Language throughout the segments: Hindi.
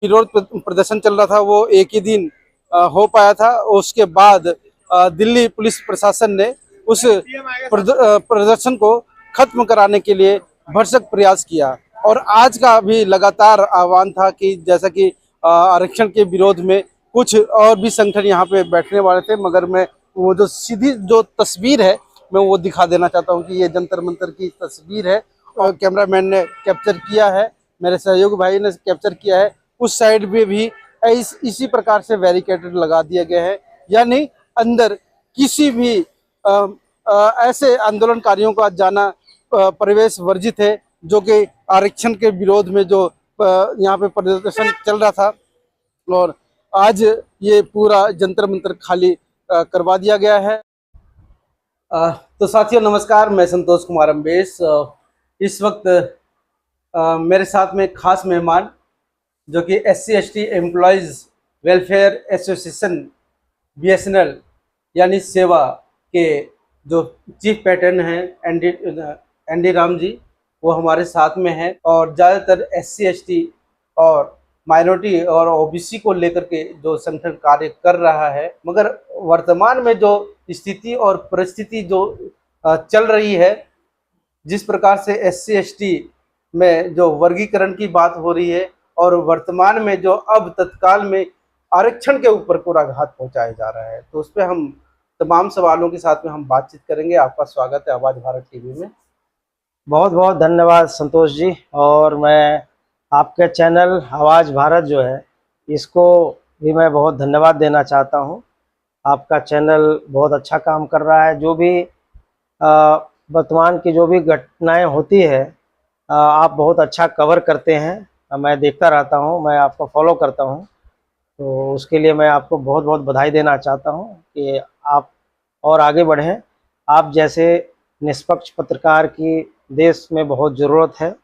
विरोध प्रदर्शन चल रहा था वो एक ही दिन हो पाया था। उसके बाद दिल्ली पुलिस प्रशासन ने उस प्रदर्शन को खत्म कराने के लिए भरसक प्रयास किया। और आज का भी लगातार आह्वान था कि जैसा कि आरक्षण के विरोध में कुछ और भी संगठन यहाँ पे बैठने वाले थे, मगर मैं वो जो सीधी जो तस्वीर है मैं वो दिखा देना चाहता हूँ कि ये जंतर मंतर की तस्वीर है और कैमरामैन ने कैप्चर किया है, मेरे सहयोगी भाई ने कैप्चर किया है। उस साइड में भी इसी प्रकार से बैरिकेड लगा दिए गए हैं, यानी अंदर किसी भी ऐसे आंदोलनकारियों का जाना प्रवेश वर्जित है, जो कि आरक्षण के विरोध में जो यहाँ पे प्रदर्शन चल रहा था। और आज ये पूरा जंतर मंतर खाली करवा दिया गया है। तो साथियों नमस्कार, मैं संतोष कुमार अम्बेश। इस वक्त मेरे साथ में खास मेहमान जो कि SC/ST employees welfare association BSNL यानी सेवा के जो चीफ पैटर्न हैं एनडी राम जी, वो हमारे साथ में हैं। और ज़्यादातर SC/ST और माइनॉरिटी और OBC को लेकर के जो संगठन कार्य कर रहा है, मगर वर्तमान में जो स्थिति और परिस्थिति जो चल रही है, जिस प्रकार से SC/ST में जो वर्गीकरण की बात हो रही है और वर्तमान में जो अब तत्काल में आरक्षण के ऊपर कुराघात पहुंचाया जा रहा है, तो उस पर हम तमाम सवालों के साथ में हम बातचीत करेंगे। आपका स्वागत है आवाज़ भारत टीवी में। बहुत बहुत धन्यवाद संतोष जी। और मैं आपके चैनल आवाज़ भारत जो है, इसको भी मैं बहुत धन्यवाद देना चाहता हूं। आपका चैनल बहुत अच्छा काम कर रहा है। जो भी वर्तमान की जो भी घटनाएं होती है, आप बहुत अच्छा कवर करते हैं। मैं देखता रहता हूं, मैं आपको फॉलो करता हूं, तो उसके लिए मैं आपको बहुत बहुत बधाई देना चाहता हूं कि आप और आगे बढ़ें। आप जैसे निष्पक्ष पत्रकार की देश में बहुत ज़रूरत है,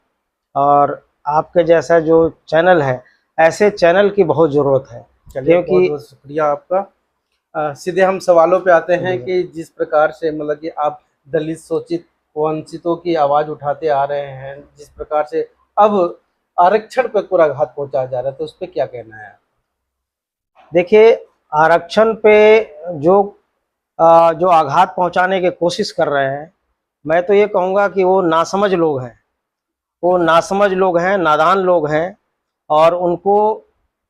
और आपके जैसा जो चैनल है, ऐसे चैनल की बहुत ज़रूरत है। क्योंकि बहुत बहुत शुक्रिया आपका। सीधे हम सवालों पे आते हैं कि जिस प्रकार से मतलब कि आप दलित शोषित वंचितों की आवाज़ उठाते आ रहे हैं, जिस प्रकार से अब आरक्षण पर कुराघात पहुंचाया जा रहा है, तो उस पर क्या कहना है? देखिए, आरक्षण पे जो आघात पहुंचाने की कोशिश कर रहे हैं, मैं तो ये कहूँगा कि वो नासमझ लोग हैं। वो नासमझ लोग हैं, नादान लोग हैं, और उनको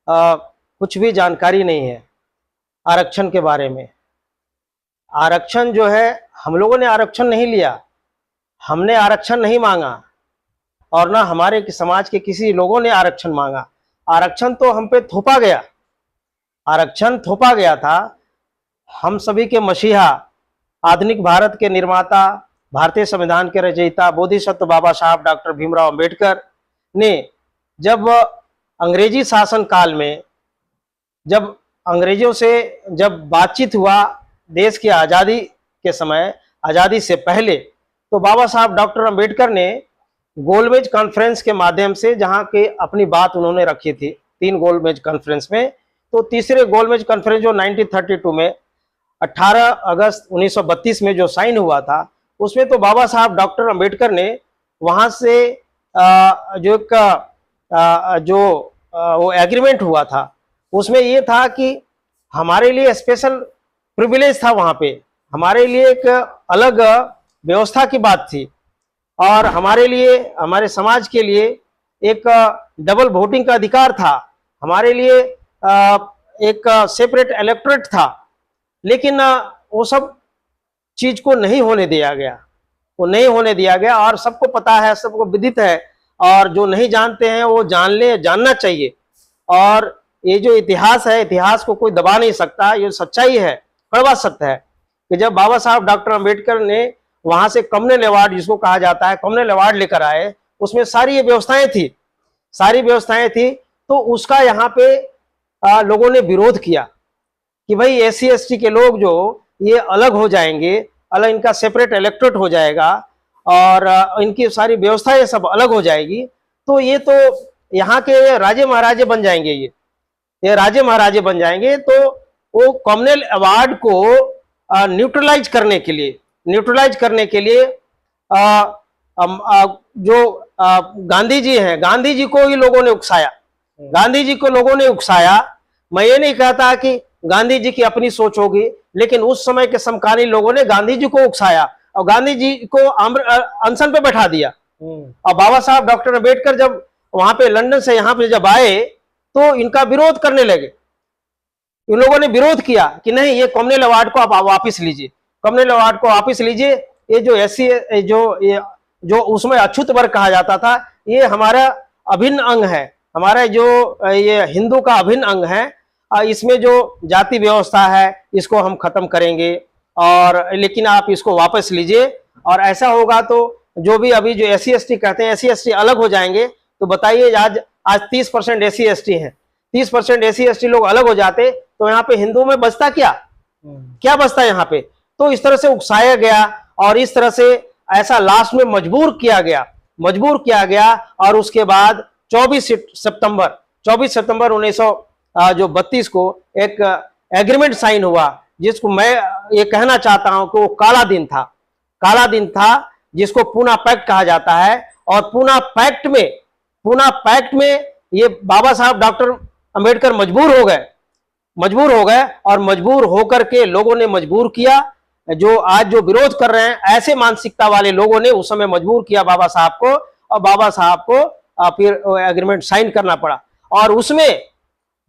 कुछ भी जानकारी नहीं है आरक्षण के बारे में। आरक्षण जो है, हम लोगों ने आरक्षण नहीं लिया, हमने आरक्षण नहीं मांगा, और ना हमारे समाज के किसी लोगों ने आरक्षण मांगा। आरक्षण तो हम पे थोपा गया, आरक्षण थोपा गया था। हम सभी के मसीहा, आधुनिक भारत के निर्माता, भारतीय संविधान के रचयिता बोधिसत्व बाबा साहब डॉक्टर भीमराव अंबेडकर ने जब अंग्रेजी शासन काल में, जब अंग्रेजों से जब बातचीत हुआ देश की आज़ादी के समय, आज़ादी से पहले, तो बाबा साहब डॉक्टर अंबेडकर ने गोलमेज कॉन्फ्रेंस के माध्यम से जहाँ के अपनी बात उन्होंने रखी थी 3 गोलमेज कॉन्फ्रेंस में। तो तीसरे गोलमेज कॉन्फ्रेंस जो 1932 में 18 अगस्त 1932 में जो साइन हुआ था, उसमें तो बाबा साहब डॉक्टर अंबेडकर ने वहाँ से वो एग्रीमेंट हुआ था, उसमें ये था कि हमारे लिए स्पेशल प्रिविलेज था, वहाँ पे हमारे लिए एक अलग व्यवस्था की बात थी, और हमारे लिए, हमारे समाज के लिए एक डबल वोटिंग का अधिकार था, हमारे लिए एक सेपरेट इलेक्टोरेट था। लेकिन वो सब चीज को नहीं होने दिया गया, वो नहीं होने दिया गया। और सबको पता है, सबको विदित है, और जो नहीं जानते हैं वो जान ले, जानना चाहिए। और ये जो इतिहास है, इतिहास को कोई दबा नहीं सकता, ये सच्चाई है, कड़वा सत्य है कि जब बाबा साहब डॉक्टर अंबेडकर ने वहां से कम्युनल अवार्ड, जिसको कहा जाता है कम्युनल अवार्ड, लेकर आए, उसमें सारी ये व्यवस्थाएं थी, सारी व्यवस्थाएं थी। तो उसका यहाँ पे लोगों ने विरोध किया कि भाई SC/ST के लोग जो ये अलग हो जाएंगे, अलग, इनका सेपरेट इलेक्टोरेट हो जाएगा, और इनकी सारी व्यवस्थाएं सब अलग हो जाएगी, तो ये तो यहाँ के राजे महाराजे बन जाएंगे, ये राजे महाराजे बन जाएंगे। तो वो कम्युनल अवार्ड को न्यूट्रलाइज करने के लिए जो गांधी जी हैं, गांधी जी को ही लोगों ने उकसाया गांधी जी को लोगों ने उकसाया। मैं ये नहीं कहता कि गांधी जी की अपनी सोच होगी, लेकिन उस समय के समकालीन लोगों ने गांधी जी को उकसाया और गांधी जी को अनशन पे बैठा दिया। और बाबा साहब डॉक्टर अम्बेडकर जब वहां पे लंदन से यहाँ पे जब आए तो इनका विरोध करने लगे। इन लोगों ने विरोध किया कि नहीं, ये कम्युनल अवार्ड को आप वापिस लीजिए, कम्युनल अवार्ड को वापिस लीजिए। ये जो एससी जो उसमें अछूत वर्ग कहा जाता था, ये हमारा अभिन्न अंग है, हमारा जो ये हिंदू का अभिन्न अंग है। इसमें जो जाति व्यवस्था है इसको हम खत्म करेंगे, और लेकिन आप इसको वापस लीजिए। और ऐसा होगा तो जो भी अभी जो एससी एसटी कहते हैं, एससी एसटी अलग हो जाएंगे। तो बताइए, आज 30% एससी एसटी है, 30% एससी एसटी लोग अलग हो जाते तो यहाँ पे हिंदुओं में बचता क्या बचता है यहाँ पे। तो इस तरह से उकसाया गया और इस तरह से ऐसा लास्ट में मजबूर किया गया। और उसके बाद 24 सितंबर 1932 को एक एग्रीमेंट साइन हुआ, जिसको मैं ये कहना चाहता हूं कि वो काला दिन था जिसको पूना पैक्ट कहा जाता है। और पूना पैक्ट में ये बाबा साहब डॉक्टर अंबेडकर मजबूर हो गए और मजबूर होकर के लोगों ने मजबूर किया। जो आज जो विरोध कर रहे हैं, ऐसे मानसिकता वाले लोगों ने उस समय मजबूर किया बाबा साहब को, और बाबा साहब को फिर एग्रीमेंट साइन करना पड़ा। और उसमें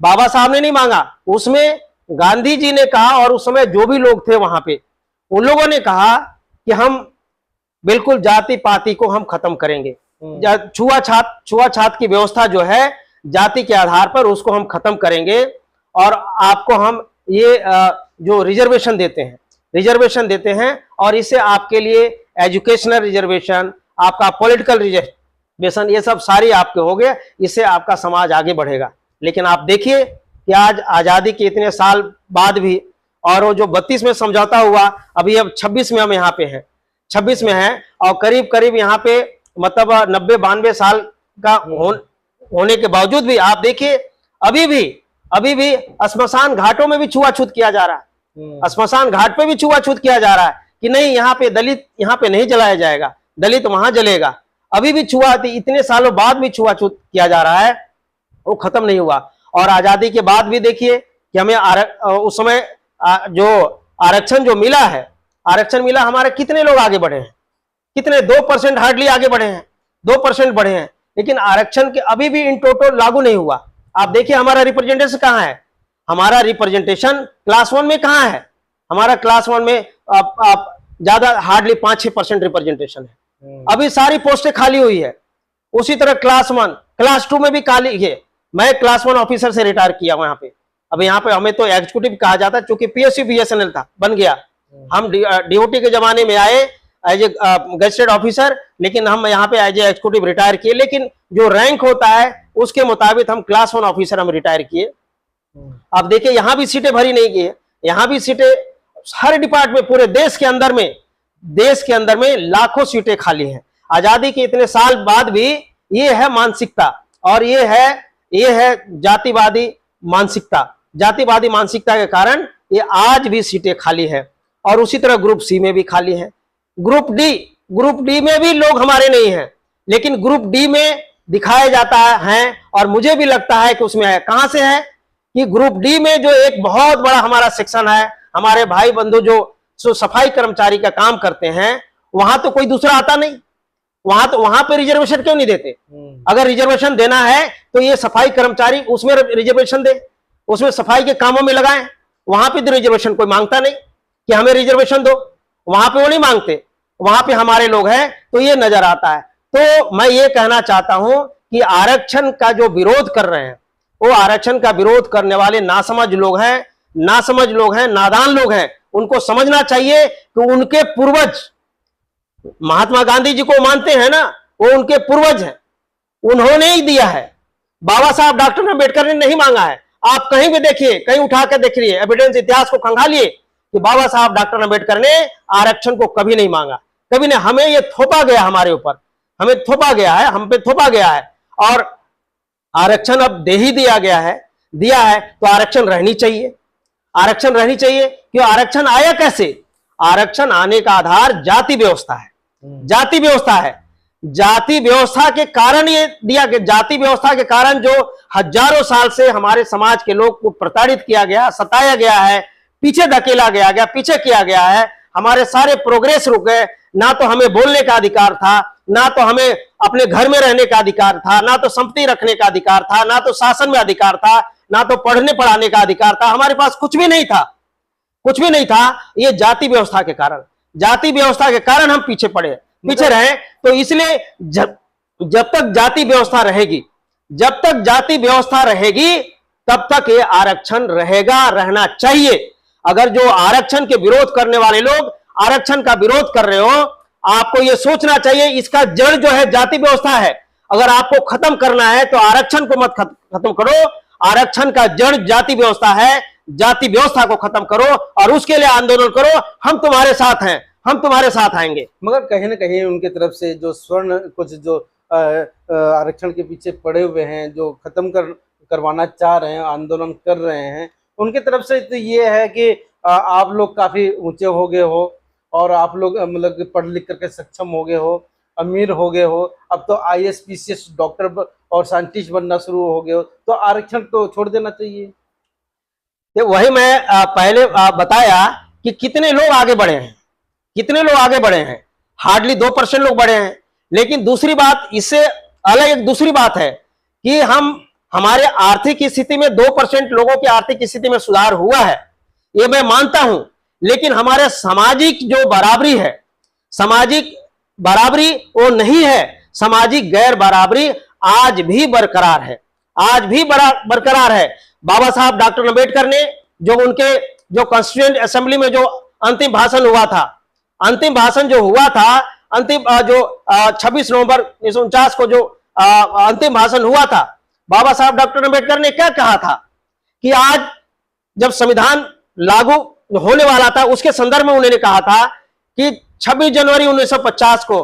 बाबा साहब ने नहीं मांगा, उसमें गांधी जी ने कहा, और उस समय जो भी लोग थे वहां पे उन लोगों ने कहा कि हम बिल्कुल जाति पाति को हम खत्म करेंगे। छुआछात की व्यवस्था जो है जाति के आधार पर, उसको हम खत्म करेंगे। और आपको हम ये जो रिजर्वेशन देते हैं और इससे आपके लिए एजुकेशनल रिजर्वेशन, आपका पॉलिटिकल रिजर्वेशन, ये सब सारी आपके हो गए। इससे आपका समाज आगे बढ़ेगा। लेकिन आप देखिए कि आज आजादी के इतने साल बाद भी, और वो जो 32 में समझौता हुआ, अभी अब 26 में हम यहाँ पे हैं, 26 में हैं, और करीब करीब यहाँ पे मतलब 90-92 साल का होने के बावजूद भी आप देखिए अभी भी श्मशान घाटों में भी छुआछूत किया जा रहा है। श्मशान घाट पे भी छुआछूत किया जा रहा है कि नहीं, यहाँ पे दलित यहाँ पे नहीं जलाया जाएगा, दलित वहां जलेगा। अभी भी इतने सालों बाद भी छुआछूत किया जा रहा है, वो खत्म नहीं हुआ। और आजादी के बाद भी देखिए कि हमें उस समय जो आरक्षण जो मिला है, हमारे कितने लोग आगे बढ़े हैं, कितने 2% हार्डली आगे बढ़े हैं, 2% बढ़े हैं। लेकिन आरक्षण के अभी भी इन टोटल लागू नहीं हुआ। आप देखिए हमारा रिप्रेजेंटेशन कहाँ है, हमारा रिप्रेजेंटेशन क्लास 1 में कहाँ है। हमारा क्लास 1 में आप ज्यादा हार्डली 5-6% रिप्रेजेंटेशन है। अभी सारी पोस्टें खाली हुई है। उसी तरह क्लास 1, क्लास 2 में भी खाली है। मैं क्लास 1 ऑफिसर से रिटायर किया वहां पे। अब यहाँ पे हमें तो एग्जीक्यूटिव कहा जाता है, क्योंकि पीएसयू बीएसएनएल था, बन गया। हम डीओटी के जमाने में आए एज ए गजेटेड ऑफिसर, लेकिन हम यहाँ पे एज ए एग्जीक्यूटिव रिटायर किए। लेकिन जो रैंक होता है उसके मुताबिक हम क्लास 1 ऑफिसर हम रिटायर किए। अब देखिए यहाँ भी सीटें भरी नहीं गई है, यहाँ भी सीटें हर डिपार्टमेंट, पूरे देश के अंदर में लाखों सीटें खाली हैं। आजादी के इतने साल बाद भी ये है मानसिकता, और ये है जातिवादी मानसिकता के कारण ये आज भी सीटें खाली है। और उसी तरह ग्रुप सी में भी खाली है। ग्रुप डी में भी लोग हमारे नहीं हैं, लेकिन ग्रुप डी में दिखाया जाता है, और मुझे भी लगता है कि उसमें है। कहां से है कि ग्रुप डी में जो एक बहुत बड़ा हमारा सेक्शन है, हमारे भाई बंधु जो सफाई कर्मचारी का काम करते हैं, वहां तो कोई दूसरा आता नहीं। वहां पे रिजर्वेशन क्यों नहीं देते? अगर रिजर्वेशन देना है तो ये सफाई कर्मचारी उसमें रिजर्वेशन दे, उसमें सफाई के कामों में लगाएं। वहां पे रिजर्वेशन कोई मांगता नहीं कि हमें रिजर्वेशन दो, वहां पे वो नहीं मांगते, वहां पे हमारे लोग हैं, तो ये नजर आता है। तो मैं ये कहना चाहता हूं कि आरक्षण का जो विरोध कर रहे हैं, वो आरक्षण का विरोध करने वाले नासमझ लोग हैं, नादान लोग हैं। उनको समझना चाहिए कि उनके पूर्वज महात्मा गांधी जी को मानते हैं ना, वो उनके पूर्वज हैं, उन्होंने ही दिया है। बाबा साहब डॉक्टर अम्बेडकर ने नहीं मांगा है। आप कहीं भी देखिए, कहीं उठा कर देखिए, एविडेंस इतिहास को खंगालिए कि बाबा साहब डॉक्टर अम्बेडकर ने आरक्षण को कभी नहीं मांगा, कभी नहीं। हमें ये थोपा गया, हमारे ऊपर हमें थोपा गया है, हम पे थोपा गया है। और आरक्षण अब दे ही दिया है तो आरक्षण रहनी चाहिए। क्यों आरक्षण आया कैसे? आरक्षण आने का आधार जाति व्यवस्था है। जाति व्यवस्था के कारण ये दिया गया। जाति व्यवस्था के कारण जो हजारों साल से हमारे समाज के लोग को प्रताड़ित किया गया, सताया गया है, पीछे धकेला गया, पीछे किया गया है, हमारे सारे प्रोग्रेस रुक गए। ना तो हमें बोलने का अधिकार था, ना तो हमें अपने घर में रहने का अधिकार था, ना तो संपत्ति रखने का अधिकार था, ना तो शासन में अधिकार था, ना तो पढ़ने पढ़ाने का अधिकार था। हमारे पास कुछ भी नहीं था, कुछ भी नहीं था। ये जाति व्यवस्था के कारण, जाति व्यवस्था के कारण हम पीछे रहे। तो इसलिए जब तक जाति व्यवस्था रहेगी, जब तक जाति व्यवस्था रहेगी, तब तक ये आरक्षण रहेगा, रहना चाहिए। अगर जो आरक्षण के विरोध करने वाले लोग आरक्षण का विरोध कर रहे हो, आपको यह सोचना चाहिए इसका जड़ जो है जाति व्यवस्था है। अगर आपको खत्म करना है तो आरक्षण को मत खत्म करो, आरक्षण का जड़ जाति व्यवस्था है। जाति व्यवस्था को खत्म करो और उसके लिए आंदोलन करो। हम तुम्हारे साथ हैं, हम तुम्हारे साथ आएंगे। मगर कहीं ना कहीं उनकी तरफ से जो स्वर्ण कुछ जो आरक्षण के पीछे पड़े हुए हैं, जो खत्म करवाना चाह रहे हैं, आंदोलन कर रहे हैं, उनकी तरफ से तो ये है कि आप लोग काफी ऊंचे हो गए हो और आप लोग मतलब पढ़ लिख करके सक्षम हो गए हो, अमीर हो गए हो, अब तो IAS PCS डॉक्टर और साइंटिस्ट बनना शुरू हो गए हो, तो आरक्षण तो छोड़ देना चाहिए। तो वही मैं पहले बताया कि कितने लोग आगे बढ़े हैं, कितने लोग आगे बढ़े हैं। हार्डली 2% लोग बढ़े हैं। लेकिन दूसरी बात, इससे अलग एक दूसरी बात है कि हमारे आर्थिक स्थिति में 2% लोगों की आर्थिक स्थिति में सुधार हुआ है, ये मैं मानता हूं। लेकिन हमारे सामाजिक जो बराबरी है, सामाजिक बराबरी वो नहीं है। सामाजिक गैर बराबरी आज भी बरकरार है, आज भी बरकरार है। बाबा साहब डॉक्टर अम्बेडकर ने उनके कॉन्स्टिट्यूएंट असेंबली में जो अंतिम भाषण हुआ था, अंतिम भाषण जो हुआ था, अंतिम 26 नवंबर 1949 को जो अंतिम भाषण हुआ था, बाबा साहब डॉक्टर अम्बेडकर ने क्या कहा था कि आज जब संविधान लागू होने वाला था, उसके संदर्भ में उन्होंने कहा था कि 26 जनवरी 1950 को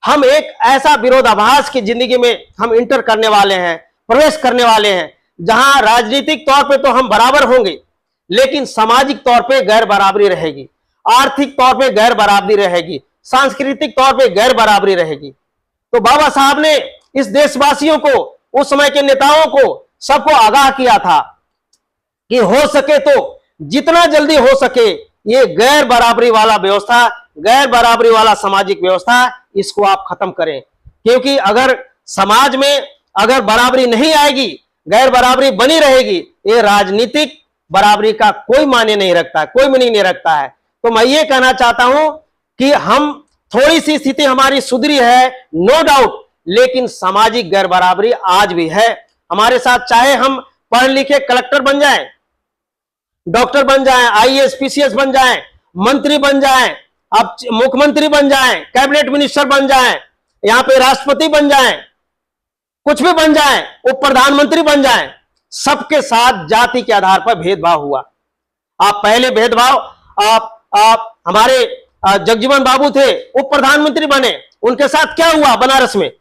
हम एक ऐसा विरोधाभास की जिंदगी में हम इंटर करने वाले हैं, प्रवेश करने वाले हैं, जहां राजनीतिक तौर पे तो हम बराबर होंगे, लेकिन सामाजिक तौर पे गैर बराबरी रहेगी, आर्थिक तौर पे गैर बराबरी रहेगी, सांस्कृतिक तौर पे गैर बराबरी रहेगी। तो बाबा साहब ने इस देशवासियों को, उस समय के नेताओं को, सबको आगाह किया था कि हो सके तो जितना जल्दी हो सके ये गैर बराबरी वाला व्यवस्था, गैर बराबरी वाला सामाजिक व्यवस्था, इसको आप खत्म करें। क्योंकि अगर समाज में अगर बराबरी नहीं आएगी, गैर बराबरी बनी रहेगी, ये राजनीतिक बराबरी का कोई मायने नहीं रखता, कोई मीनिंग नहीं रखता है। तो मैं ये कहना चाहता हूं कि हम थोड़ी सी स्थिति हमारी सुधरी है, नो डाउट, लेकिन सामाजिक गैर बराबरी आज भी है हमारे साथ। चाहे हम पढ़ लिखे कलेक्टर बन जाएं, डॉक्टर बन जाएं, IAS PCS बन जाएं, मंत्री बन जाएं, अब मुख्यमंत्री बन जाएं, कैबिनेट मिनिस्टर बन जाएं, यहां पे राष्ट्रपति बन जाएं, कुछ भी बन जाएं, उप प्रधानमंत्री बन जाएं, सबके साथ जाति के आधार पर भेदभाव हुआ। आप पहले भेदभाव, आप हमारे जगजीवन बाबू थे, उप प्रधानमंत्री बने, उनके साथ क्या हुआ बनारस में,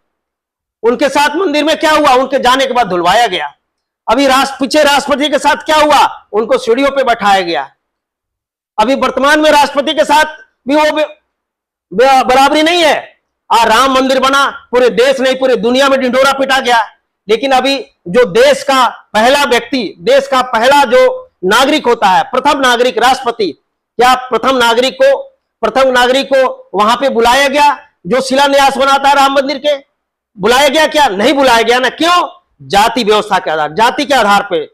उनके साथ मंदिर में क्या हुआ, उनके जाने के बाद धुलवाया गया। अभी पीछे राष्ट्रपति के साथ क्या हुआ, उनको सीढ़ियों पे बैठाया गया। अभी वर्तमान में राष्ट्रपति के साथ भी वो बराबरी नहीं है। राम मंदिर बना, पूरे देश नहीं पूरे दुनिया में ढिंढोरा पिटा गया। लेकिन अभी जो देश का पहला व्यक्ति, देश का पहला जो नागरिक होता है, प्रथम नागरिक राष्ट्रपति, क्या प्रथम नागरिक को वहां पे बुलाया गया? जो शिलान्यास बनाता है राम मंदिर के, बुलाया गया क्या? नहीं बुलाया गया ना। क्यों? जाति व्यवस्था के आधार, जाति के आधार पे,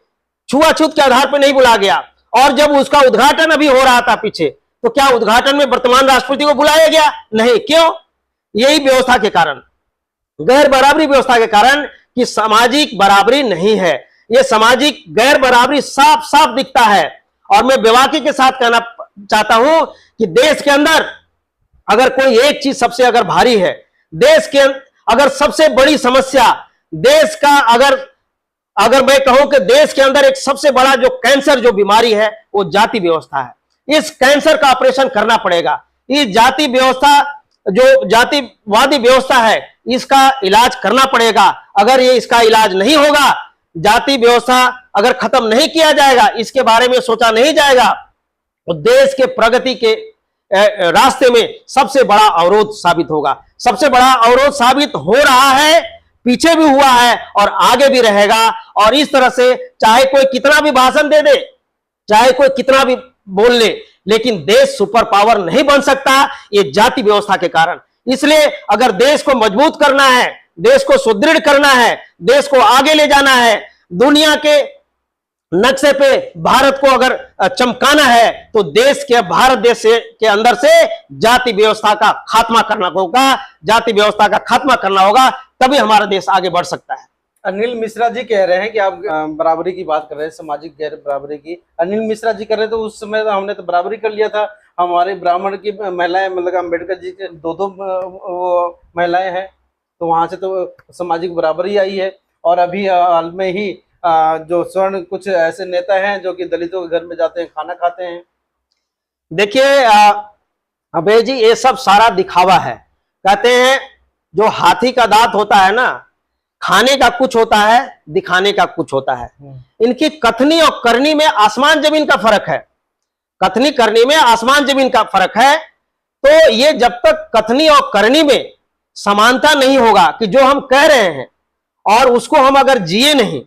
छुआछूत के आधार पे नहीं बुलाया गया। और जब उसका उद्घाटन अभी हो रहा था पीछे, तो क्या उद्घाटन में वर्तमान राष्ट्रपति को बुलाया गया? नहीं। क्यों? यही व्यवस्था के कारण, गैर बराबरी व्यवस्था के कारण, कि सामाजिक बराबरी नहीं है। यह सामाजिक गैर बराबरी साफ साफ दिखता है। और मैं बेबाकी के साथ कहना चाहता हूं कि देश के अंदर अगर कोई एक चीज सबसे अगर भारी है, देश के अगर सबसे बड़ी समस्या, देश का अगर मैं कहूं कि देश के अंदर एक सबसे बड़ा जो कैंसर, जो बीमारी है, वो जाति व्यवस्था है। इस कैंसर का ऑपरेशन करना पड़ेगा। इस जाति व्यवस्था, जो जातिवादी व्यवस्था है, इसका इलाज करना पड़ेगा। अगर ये इसका इलाज नहीं होगा, जाति व्यवस्था अगर खत्म नहीं किया जाएगा, इसके बारे में सोचा नहीं जाएगा, तो देश के प्रगति के रास्ते में सबसे बड़ा अवरोध साबित होगा। सबसे बड़ा अवरोध साबित हो रहा है, पीछे भी हुआ है और आगे भी रहेगा। और इस तरह से चाहे कोई कितना भी भाषण दे दे, चाहे कोई कितना भी बोल ले, लेकिन देश सुपर पावर नहीं बन सकता ये जाति व्यवस्था के कारण। इसलिए अगर देश को मजबूत करना है, देश को सुदृढ़ करना है, देश को आगे ले जाना है, दुनिया के नक्शे पे भारत को अगर चमकाना है, तो देश के भारत देश के अंदर से जाति व्यवस्था का खात्मा करना होगा, जाति व्यवस्था का खात्मा करना होगा, तभी हमारा देश आगे बढ़ सकता है। अनिल मिश्रा जी कह रहे हैं कि आप बराबरी की बात कर रहे हैं, सामाजिक गैर बराबरी की। अनिल मिश्रा जी कर रहे हैं तो उस समय तो हमने तो बराबरी कर लिया था। हमारे ब्राह्मण की महिलाएं, मतलब अम्बेडकर जी के दो महिलाएं हैं, तो वहां से तो सामाजिक बराबरी आई है। और अभी हाल में ही जो स्वर्ण कुछ ऐसे नेता हैं जो कि दलितों के घर में जाते हैं, खाना खाते हैं। देखिए अभय जी, ये सब सारा दिखावा है। कहते हैं जो हाथी का दांत होता है ना, खाने का कुछ होता है, दिखाने का कुछ होता है। इनकी कथनी और करनी में आसमान जमीन का फर्क है। कथनी करनी में आसमान जमीन का फर्क है। तो ये जब तक कथनी और करनी में समानता नहीं होगा कि जो हम कह रहे हैं और उसको हम अगर जिए नहीं,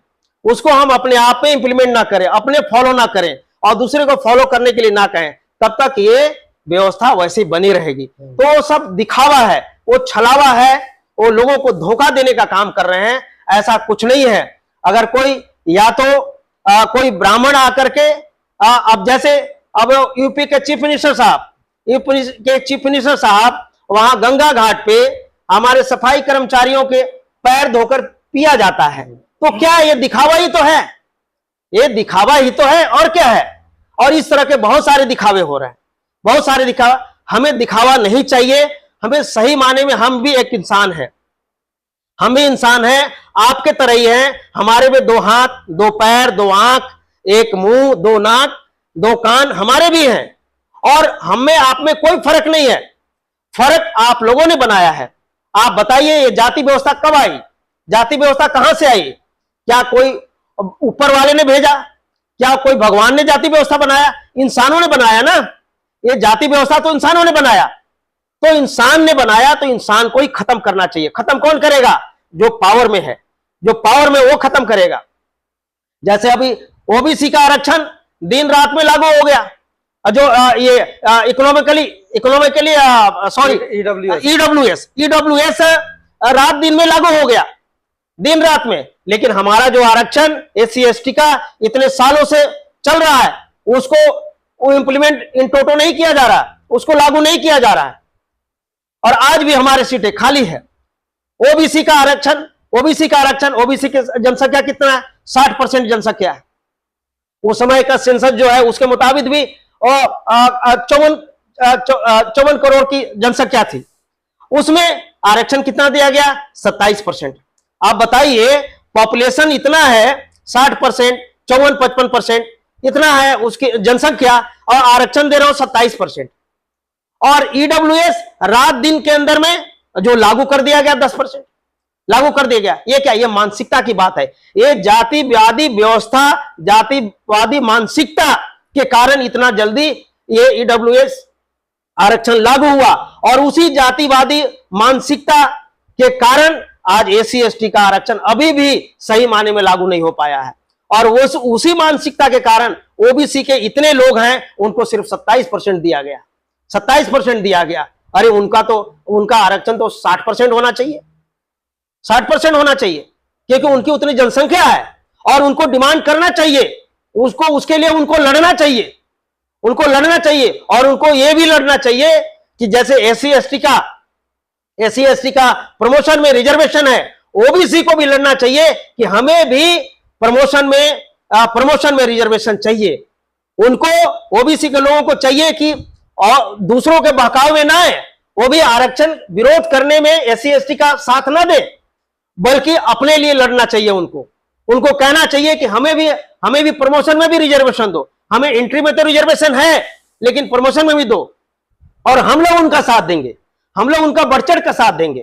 उसको हम अपने आप में इंप्लीमेंट ना करें, अपने फॉलो ना करें और दूसरे को फॉलो करने के लिए ना कहें, तब तक ये व्यवस्था वैसी बनी रहेगी। तो वो सब दिखावा है, वो छलावा है, वो लोगों को धोखा देने का काम कर रहे हैं। ऐसा कुछ नहीं है। अगर कोई या तो कोई ब्राह्मण आकर के अब जैसे अब यूपी के चीफ मिनिस्टर साहब वहां गंगा घाट पे हमारे सफाई कर्मचारियों के पैर धोकर पिया जाता है, तो क्या ये दिखावा ही तो है? ये दिखावा ही तो है, और क्या है? और इस तरह के बहुत सारे दिखावे हो रहे हैं, बहुत सारे दिखावा। हमें दिखावा नहीं चाहिए। हमें सही माने में हम भी एक इंसान हैं, हम भी इंसान हैं, आपके तरह ही हैं। हमारे में 2 हाथ, 2 पैर, 2 आंख, 1 मुंह, 2 नाक, 2 कान हमारे भी हैं। और हम में आप में कोई फर्क नहीं है। फर्क आप लोगों ने बनाया है। आप बताइए ये जाति व्यवस्था कब आई? जाति व्यवस्था कहां से आई? क्या कोई ऊपर वाले ने भेजा? क्या कोई भगवान ने जाति व्यवस्था बनाया? इंसानों ने बनाया ना। ये जाति व्यवस्था तो इंसानों ने बनाया। तो इंसान ने बनाया तो इंसान को ही खत्म करना चाहिए। खत्म कौन करेगा? जो पावर में है, जो पावर में, वो खत्म करेगा। जैसे अभी ओबीसी का आरक्षण दिन रात में लागू हो गया। जो ये इकोनॉमिकली सॉरी ईडब्ल्यूएस रात दिन में लागू हो गया, दिन रात में। लेकिन हमारा जो आरक्षण एससी एसटी का इतने सालों से चल रहा है, उसको इंप्लीमेंट इन टोटो नहीं किया जा रहा, उसको लागू नहीं किया जा रहा है। और आज भी हमारे सीटें खाली है। ओबीसी का आरक्षण, ओबीसी की जनसंख्या कितना है? 60% जनसंख्या है। उस समय का सेंसस जो है उसके मुताबिक भी 54 करोड़ की जनसंख्या थी। उसमें आरक्षण कितना दिया गया? 27%। आप बताइए, पॉपुलेशन इतना है 60%, 54-55% इतना है उसकी जनसंख्या, और आरक्षण दे रहा हूं 27%। और ईडब्ल्यूएस रात दिन के अंदर में जो लागू कर दिया गया 10% लागू कर दिया गया। ये क्या? ये मानसिकता की बात है। ये जातिवादी व्यवस्था, जातिवादी मानसिकता के कारण इतना जल्दी ये ईडब्ल्यूएस आरक्षण लागू हुआ। और उसी जातिवादी मानसिकता के कारण आज एससी एसटी का आरक्षण अभी भी सही माने में लागू नहीं हो पाया है। और उसी मानसिकता के कारण ओबीसी के इतने लोग हैं, उनको सिर्फ 27% दिया गया, 27% दिया गया। अरे उनका आरक्षण तो 60% होना चाहिए, 60% होना चाहिए, क्योंकि उनकी उतनी जनसंख्या है और उनको डिमांड करना चाहिए, उसके लिए उनको लड़ना चाहिए, उनको लड़ना चाहिए। और उनको यह भी लड़ना चाहिए कि जैसे एससी एसटी का प्रमोशन में रिजर्वेशन है, ओबीसी को भी लड़ना चाहिए कि हमें भी प्रमोशन में रिजर्वेशन चाहिए। उनको, ओबीसी के लोगों को चाहिए कि और दूसरों के बहकाव में ना आए, वो भी आरक्षण विरोध करने में एससी एसटी का साथ ना दे, बल्कि अपने लिए लड़ना चाहिए। उनको कहना चाहिए कि हमें भी प्रमोशन में भी रिजर्वेशन दो, हमें एंट्री में तो रिजर्वेशन है लेकिन प्रमोशन में भी दो, और हम लोग उनका साथ देंगे, हम लोग उनका बढ़ चढ़ का साथ देंगे।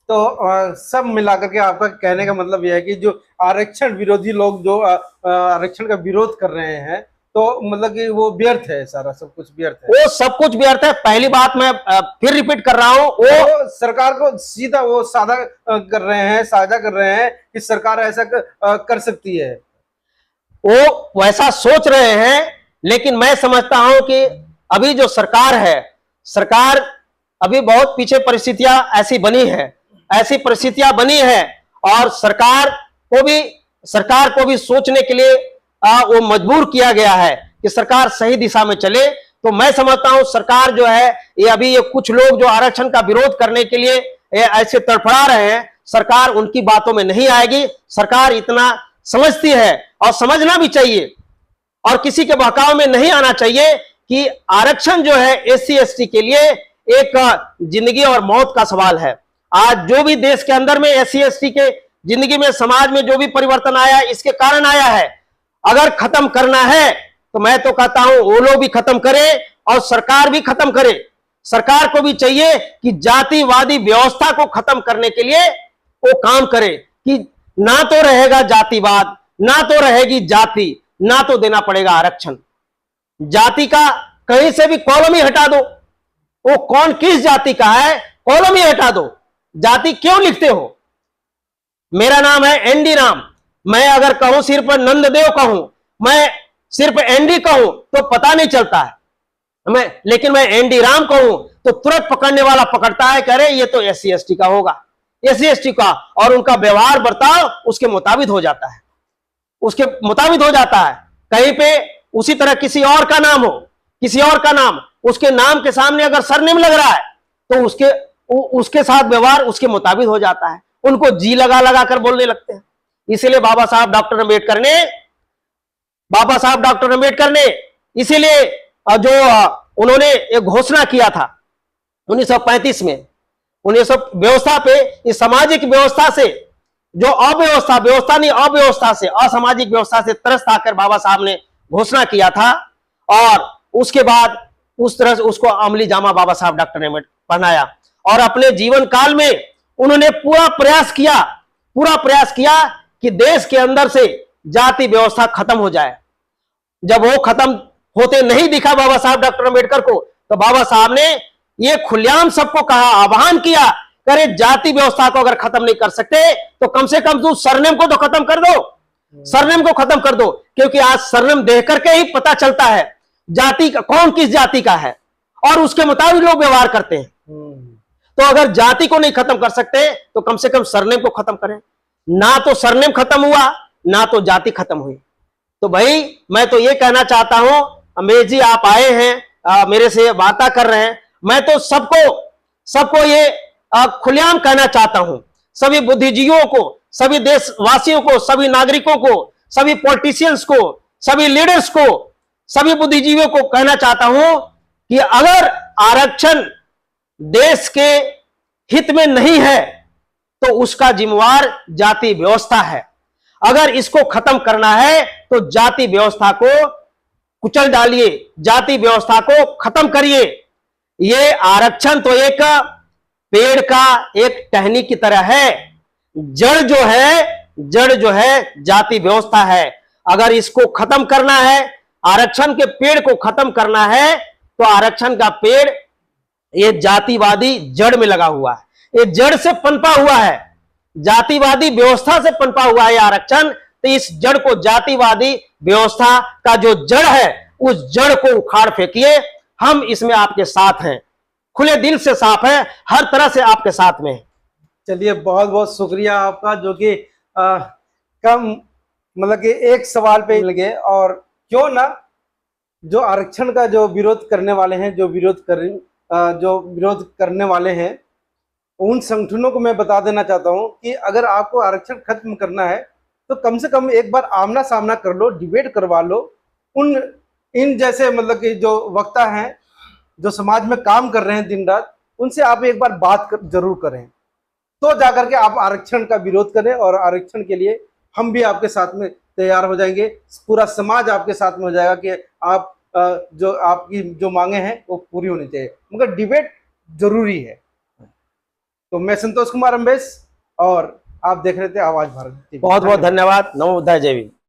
तो सब मिलाकर के आपका कहने का मतलब यह है कि जो आरक्षण विरोधी लोग जो आरक्षण का विरोध कर रहे हैं, तो मतलब कि वो व्यर्थ है, सारा सब कुछ व्यर्थ है। वो सब कुछ व्यर्थ है। पहली बात मैं फिर रिपीट कर रहा हूं, वो सरकार को सीधा वो साझा कर रहे हैं कि सरकार ऐसा कर सकती है। वो वैसा सोच रहे हैं, लेकिन मैं समझता हूं कि अभी जो सरकार है, सरकार अभी बहुत पीछे परिस्थितियां ऐसी बनी है और सरकार को भी सोचने के लिए वो मजबूर किया गया है कि सरकार सही दिशा में चले। तो मैं समझता हूं सरकार जो है ये कुछ लोग जो आरक्षण का विरोध करने के लिए ये ऐसे तड़फड़ा रहे हैं, सरकार उनकी बातों में नहीं आएगी। सरकार इतना समझती है और समझना भी चाहिए और किसी के बहकाव में नहीं आना चाहिए कि आरक्षण जो है एससी एसटी के लिए एक जिंदगी और मौत का सवाल है। आज जो भी देश के अंदर में एससी एसटी के जिंदगी में, समाज में जो भी परिवर्तन आया, इसके कारण आया है। अगर खत्म करना है तो मैं तो कहता हूं वो लोग भी खत्म करे और सरकार भी खत्म करे। सरकार को भी चाहिए कि जातिवादी व्यवस्था को खत्म करने के लिए वो काम करे कि ना तो रहेगा जातिवाद, ना तो रहेगी जाति, ना तो देना पड़ेगा आरक्षण। जाति का कहीं से भी कॉलम ही हटा दो, वो कौन किस जाति का है कॉलम ही हटा दो। जाति क्यों लिखते हो? मेरा नाम है एनडी राम, मैं अगर कहूं सिर्फ नंददेव कहूं, मैं सिर्फ एनडी कहूं तो पता नहीं चलता है। लेकिन मैं एनडी राम कहूं तो तुरंत पकड़ने वाला पकड़ता है, कह रहे ये तो एससी एसटी का होगा, एससी एसटी का, और उनका व्यवहार बर्ताव उसके मुताबिक हो जाता है, उसके मुताबिक हो जाता है। कहीं पे उसी तरह किसी और का नाम हो, किसी और का नाम, उसके नाम के सामने अगर सरनेम लग रहा है तो उसके साथ व्यवहार उसके मुताबिक हो जाता है। उनको जी लगा लगा कर बोलने लगते हैं। इसीलिए बाबा साहब डॉक्टर अम्बेडकर ने इसीलिए जो उन्होंने एक घोषणा किया था 1935 में, व्यवस्था पे, इस सामाजिक व्यवस्था से जो अव्यवस्था से, असामाजिक व्यवस्था से तरस खाकर बाबा साहब ने घोषणा किया था और उसके बाद उस तरह से उसको अमली जामा बाबा साहब डॉक्टर ने पहनाया और अपने जीवन काल में उन्होंने पूरा प्रयास किया कि देश के अंदर से जाति व्यवस्था खत्म हो जाए। जब वो खत्म होते नहीं दिखा बाबा साहब डॉक्टर अम्बेडकर को, तो बाबा साहब ने ये खुलेआम सबको कहा, आह्वान किया, करे जाति व्यवस्था को अगर खत्म नहीं कर सकते तो कम से कम तू सरनेम को तो खत्म कर दो, सरनेम को खत्म कर दो। क्योंकि आज सरनेम देख करके ही पता चलता है जाति का, कौन किस जाति का है और उसके मुताबिक लोग व्यवहार करते हैं। तो अगर जाति को नहीं खत्म कर सकते तो कम से कम सरनेम को खत्म करें। ना तो सरनेम खत्म हुआ, ना तो जाति खत्म हुई। तो भाई मैं तो ये कहना चाहता हूं, अमेश जी आप आए हैं, मेरे से वार्ता कर रहे हैं, मैं तो सबको ये खुलेआम कहना चाहता हूं, सभी बुद्धिजीवियों को, सभी देशवासियों को, सभी नागरिकों को, सभी पॉलिटिशियंस को, सभी लीडर्स को, सभी बुद्धिजीवियों को कहना चाहता हूं कि अगर आरक्षण देश के हित में नहीं है तो उसका जिम्मेवार जाति व्यवस्था है। अगर इसको खत्म करना है तो जाति व्यवस्था को कुचल डालिए, जाति व्यवस्था को खत्म करिए। ये आरक्षण तो एक पेड़ का एक टहनी की तरह है, जड़ जो है जाति व्यवस्था है। अगर इसको खत्म करना है, आरक्षण के पेड़ को खत्म करना है, तो आरक्षण का पेड़ ये जातिवादी जड़ में लगा हुआ है, ये जड़ से पनपा हुआ है, जातिवादी व्यवस्था से पनपा हुआ है आरक्षण। तो इस जड़ को, जातिवादी व्यवस्था का जो जड़ है, उस जड़ को उखाड़ फेंकिए। हम इसमें आपके साथ हैं, खुले दिल से साफ है, हर तरह से आपके साथ में है। चलिए बहुत बहुत शुक्रिया आपका, जो कि कम मतलब कि एक सवाल पे लगे। और क्यों ना जो आरक्षण का जो विरोध करने वाले हैं, जो विरोध करने वाले हैं, उन संगठनों को मैं बता देना चाहता हूं कि अगर आपको आरक्षण खत्म करना है तो कम से कम एक बार आमना सामना कर लो, डिबेट करवा लो। इन जैसे मतलब कि जो वक्ता हैं, जो समाज में काम कर रहे हैं दिन रात, उनसे आप एक बार बात जरूर करें, तो जाकर के आप आरक्षण का विरोध करें। और आरक्षण के लिए हम भी आपके साथ में तैयार हो जाएंगे, पूरा समाज आपके साथ में हो जाएगा कि आप जो आपकी जो मांगे हैं वो पूरी होनी चाहिए, मगर डिबेट जरूरी है। तो मैं संतोष कुमार अम्बेश और आप देख रहे थे आवाज भारत। बहुत बहुत धन्यवाद। नमो बुद्धाय, जय भीम।